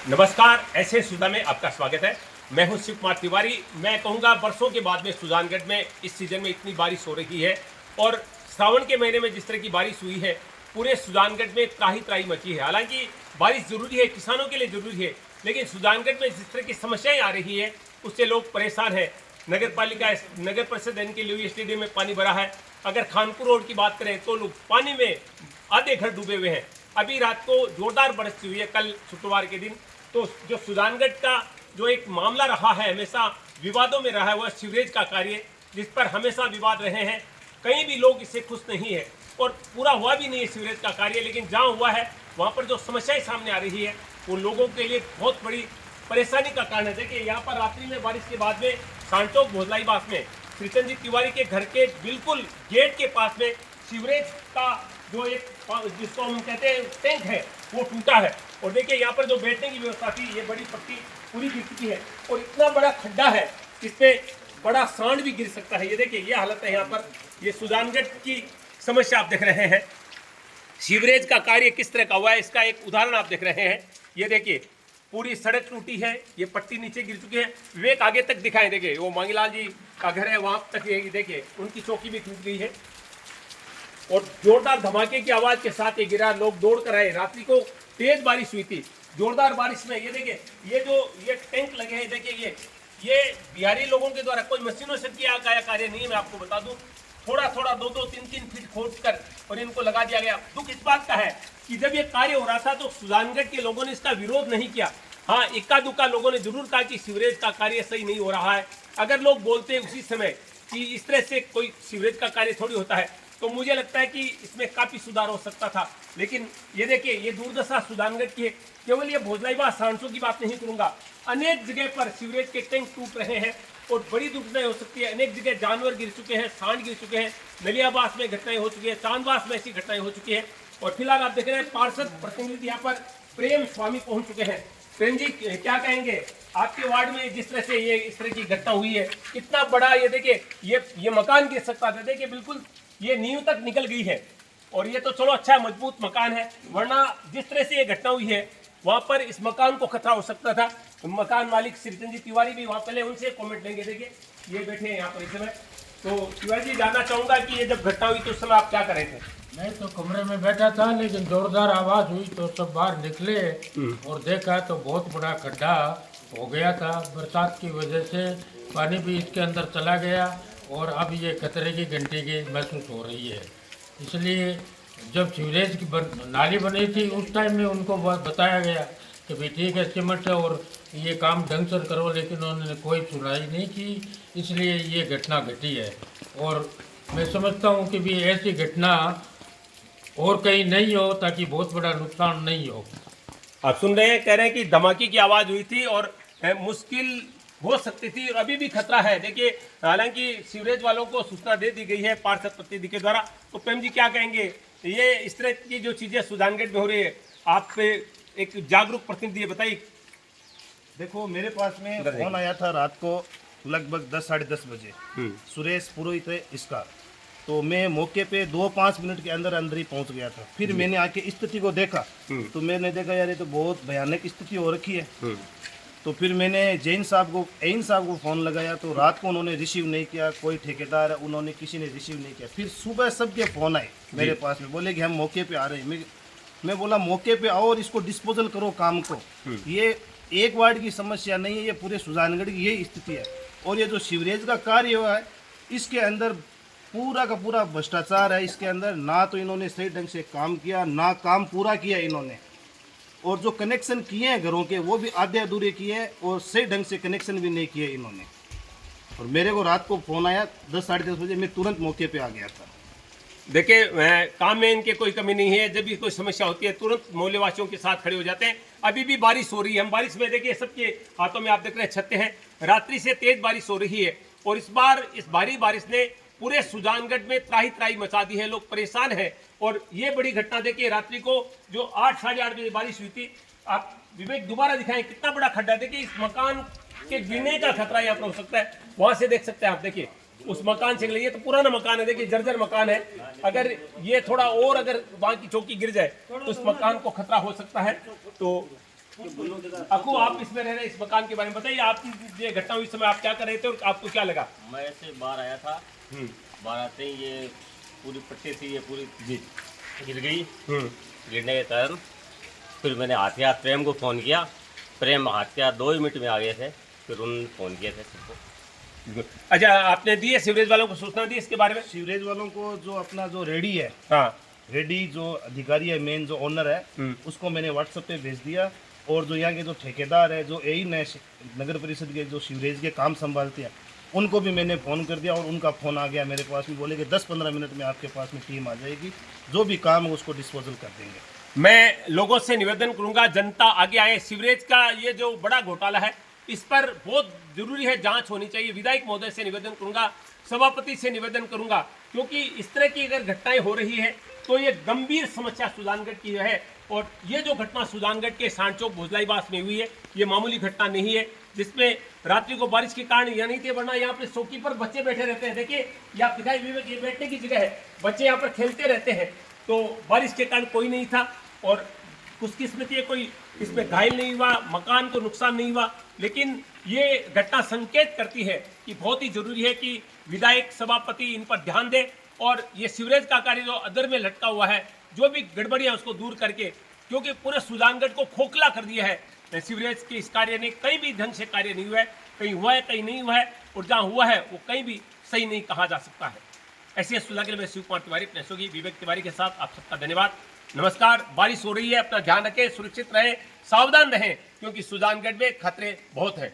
नमस्कार, ऐसे सुधा में आपका स्वागत है। मैं हूं शिव कुमार तिवारी। मैं कहूंगा वर्षों के बाद में सुजानगढ़ में इस सीजन में इतनी बारिश हो रही है और श्रावण के महीने में जिस तरह की बारिश हुई है, पूरे सुजानगढ़ में त्राही त्राही मची है। हालांकि बारिश जरूरी है, किसानों के लिए जरूरी है, लेकिन सुजानगढ़ में जिस तरह की समस्याएं आ रही है उससे लोग परेशान हैं। नगर परिषद इनके लिए स्टेडियम में पानी भरा है। अगर खानपुर रोड की बात करें तो लोग पानी में आधे घर डूबे हुए हैं। अभी रात को जोरदार बारिश हुई है, कल शुक्रवार के दिन। तो जो सुजानगढ़ का जो एक मामला रहा है, हमेशा विवादों में रहा है, वह सीवरेज का कार्य, जिस पर हमेशा विवाद रहे हैं। कहीं भी लोग इससे खुश नहीं है और पूरा हुआ भी नहीं है सीवरेज का कार्य, लेकिन जहाँ हुआ है वहाँ पर जो समस्याएं सामने आ रही है वो लोगों के लिए बहुत बड़ी परेशानी का कारण है। देखिए, यहाँ पर रात्रि में बारिश के बाद में सांटोक भोजलाईबास में श्रीचंद जी तिवारी के घर के बिल्कुल गेट के पास में सीवरेज का जो एक जिसको हम कहते हैं टैंक है वो टूटा है। और देखिए, यहाँ पर जो बैठने की व्यवस्था थी, ये बड़ी पट्टी पूरी गिर चुकी है और इतना बड़ा खड्डा है, इसपे बड़ा सांड भी गिर सकता है। ये देखिए, ये हालत है यहाँ पर। ये सुजानगढ़ की समस्या आप देख रहे हैं। सीवरेज का कार्य किस तरह का हुआ है, इसका एक उदाहरण आप देख रहे हैं। ये देखिए, पूरी सड़क टूटी है, ये पट्टी नीचे गिर चुकी है। विवेक आगे तक दिखाएं, देखिए वो मांगीलाल जी का घर है, वहां तक देखिए उनकी चौकी भी टूट गई है और जोरदार धमाके की आवाज के साथ ये गिरा। लोग दौड़ कर आए। रात्रि को तेज बारिश हुई थी, जोरदार बारिश में ये देखिए, ये टैंक लगे हैं, देखिए ये बिहारी लोगों के द्वारा, कोई मशीनों से किया गया कार्य नहीं है। मैं आपको बता दूं, थोड़ा थोड़ा 2-2, 3-3 फीट खोद कर और इनको लगा दिया गया। दुख इस बात का है कि जब ये कार्य हो रहा था तो सुजानगढ़ के लोगों ने इसका विरोध नहीं किया। हाँ, इक्का दुक्का लोगों ने जरूर कहा कि सीवरेज का कार्य सही नहीं हो रहा है। अगर लोग बोलते उसी समय कि इस तरह से कोई सीवरेज का कार्य थोड़ी होता है, तो मुझे लगता है कि इसमें काफी सुधार हो सकता था। लेकिन ये देखिए, ये दुर्दशा सुजानगढ़ की है। केवल ये भोजलाईबास सांसों की बात नहीं करूंगा, अनेक जगह पर सीवरेज के टैंक टूट रहे हैं और बड़ी दुर्घटनाएं हो सकती है। अनेक जगह जानवर गिर चुके हैं, सांड गिर चुके हैं, नलियाबास में घटनाएं हो चुकी है, चांदबास में ऐसी घटनाएं हो चुकी है। और फिलहाल आप देख रहे हैं पार्षद प्रतिनिधि यहाँ पर प्रेम स्वामी पहुंच चुके हैं। प्रेम जी, क्या कहेंगे, आपके वार्ड में जिस तरह से ये इस तरह की घटना हुई है, इतना बड़ा ये देखिए, ये मकान गिर सकता था। देखिए, बिल्कुल ये नींव तक निकल गई है और ये तो चलो अच्छा मजबूत मकान है, वरना जिस तरह से ये घटना हुई है वहां पर इस मकान को खतरा हो सकता था। मकान मालिक श्रीचंद जी तिवारी भी वहां, पहले उनसे कमेंट लेंगे। देखिए, ये बैठे हैं यहाँ पर इस समय। तो तिवारी जी, जानना चाहूंगा कि ये जब घटना हुई तो उस समय आप क्या कर रहे थे? मैं तो कमरे में बैठा था, लेकिन जोरदार आवाज हुई तो सब बाहर निकले और देखा तो बहुत बड़ा खड्डा हो गया था। बरसात की वजह से पानी भी इसके अंदर चला गया और अब ये खतरे की घंटी की महसूस हो रही है। इसलिए जब सीवरेज की नाली बनी थी उस टाइम में उनको बताया गया कि भाई ठीक है, सीमेंट है और ये काम ढंग से करो, लेकिन उन्होंने कोई सुनाई नहीं की। इसलिए ये घटना घटी है और मैं समझता हूँ कि भी ऐसी घटना और कहीं नहीं हो, ताकि बहुत बड़ा नुकसान नहीं हो। आप सुन रहे हैं, कह रहे हैं कि धमाके की आवाज हुई थी और मुश्किल हो सकती थी और अभी भी खतरा है। देखिए, हालांकि सीवरेज वालों को सूचना दे दी गई है पार्षद प्रतिनिधि के द्वारा। तो प्रेम जी, क्या कहेंगे, ये इस तरह की जो चीजें सुजानगढ़ में हो रही है, आप पे एक जागरूक प्रतिनिधि है, बताइए। देखो, मेरे पास में फोन आया था रात को लगभग 10-10:30 बजे, सुरेश पुरोहित है इसका। तो मैं मौके पे 2-5 मिनट के अंदर अंदर ही पहुंच गया था। फिर मैंने आके स्थिति को देखा तो मैंने देखा यार ये तो बहुत भयानक स्थिति हो रखी है। तो फिर मैंने एन साहब को फ़ोन लगाया तो रात को उन्होंने रिसीव नहीं किया। कोई ठेकेदार है, उन्होंने किसी ने रिसीव नहीं किया। फिर सुबह सबके फ़ोन आए मेरे पास में, बोले कि हम मौके पे आ रहे हैं। मैं बोला मौके पे आओ और इसको डिस्पोजल करो काम को। ये एक वार्ड की समस्या नहीं है, ये पूरे सुजानगढ़ की यही स्थिति है। और ये जो सीवरेज का कार्य हुआ है, इसके अंदर पूरा का पूरा भ्रष्टाचार है। इसके अंदर ना तो इन्होंने सही ढंग से काम किया, ना काम पूरा किया इन्होंने। और जो कनेक्शन किए हैं घरों के, वो भी आधे अधूरे किए हैं और सही ढंग से कनेक्शन भी नहीं किए इन्होंने। और मेरे को रात को फ़ोन आया 10-10:30 बजे, मैं तुरंत मौके पे आ गया था। देखिए, काम में इनके कोई कमी नहीं है। जब भी कोई समस्या होती है तुरंत मोहल्लेवासियों के साथ खड़े हो जाते हैं। अभी भी बारिश हो रही है, हम बारिश में देखिए सबके हाथों में आप देख रहे हैं छत्ते हैं। रात्रि से तेज बारिश हो रही है और इस बार इस भारी बारिश ने पूरे सुजानगढ़ में त्राही त्राही मचा दी है। लोग परेशान हैं और ये बड़ी घटना देखिए, रात्रि को जो 8-8:30 बजे बारिश हुई थी। आप विवेक दोबारा दिखाएं, कितना बड़ा खड्डा। देखिए, इस मकान के गिरने का खतरा यहाँ पर हो सकता है। वहां से देख सकते हैं आप, देखिए उस मकान से, ये तो पुराना मकान है, देखिए जर्जर मकान है। अगर ये थोड़ा और अगर वहां की चौकी गिर जाए तो उस मकान को खतरा हो सकता है। तो आपको आप इसमें रह रहे हैं, इस मकान के बारे में बताइए। आप ये घटना हुई समय आप क्या कर रहे थे और आपको क्या लगा? मैं ऐसे बाहर आया था, बाहर आते ही ये पूरी पट्टी थी, ये पूरी गिर गई। गिरने के कारण फिर मैंने हाथ प्रेम को फ़ोन किया। प्रेम हाथ 2 ही मिनट में आ गए थे, फिर उन्होंने फ़ोन किया था सबको। अच्छा, आपने दी है सीवरेज वालों को सूचना दी इसके बारे में? सीवरेज वालों को जो अपना जो रेडी है, हाँ, रेडी जो अधिकारी है, मेन जो ओनर है, उसको मैंने व्हाट्सएप पे भेज दिया। और जो यहाँ के जो ठेकेदार है, जो एई नगर परिषद के जो सीवरेज के काम संभालते हैं, उनको भी मैंने फ़ोन कर दिया और उनका फ़ोन आ गया मेरे पास में। बोले कि 10-15 मिनट में आपके पास में टीम आ जाएगी, जो भी काम है उसको डिस्पोजल कर देंगे। मैं लोगों से निवेदन करूंगा, जनता आगे आए। सीवरेज का ये जो बड़ा घोटाला है, इस पर बहुत जरूरी है जांच होनी चाहिए। विधायक महोदय से निवेदन करूंगा, सभापति से निवेदन करूंगा, क्योंकि इस तरह की अगर घटनाएं हो रही है तो ये गंभीर समस्या सुजानगढ़ की है। और ये जो घटना सुजानगढ़ के सांचौक भोजलाईबास में हुई है, ये मामूली घटना नहीं है, जिसमें रात्रि को बारिश के कारण यहाँ नहीं थे, वरना यहाँ पे चौकी पर बच्चे बैठे रहते हैं। देखिए, यहाँ पिताई विवेक ये बैठने की जगह है, बच्चे यहाँ पर खेलते रहते हैं। तो बारिश के कारण कोई नहीं था और खुशकिस्मती है, कोई इसमें घायल नहीं हुआ, मकान को नुकसान नहीं हुआ। लेकिन ये घटना संकेत करती है कि बहुत ही जरूरी है कि विधायक, सभापति इन पर ध्यान दें और ये सीवरेज का कार्य जो अदर में लटका हुआ है, जो भी गड़बड़ियां उसको दूर करके, क्योंकि पूरे सुजानगढ़ को खोखला कर दिया है सीवरेज के इस कार्य ने। कहीं भी ढंग से कार्य नहीं हुआ है, कहीं हुआ है कहीं नहीं हुआ है, और जहाँ हुआ है वो कहीं भी सही नहीं कहा जा सकता है। ऐसे सुजानगढ़ में शिव कुमार तिवारी, अपने सहयोगी विवेक तिवारी के साथ आप सबका धन्यवाद, नमस्कार। बारिश हो रही है, अपना ध्यान रखें, सुरक्षित रहें, सावधान रहें, क्योंकि सुजानगढ़ में खतरे बहुत हैं।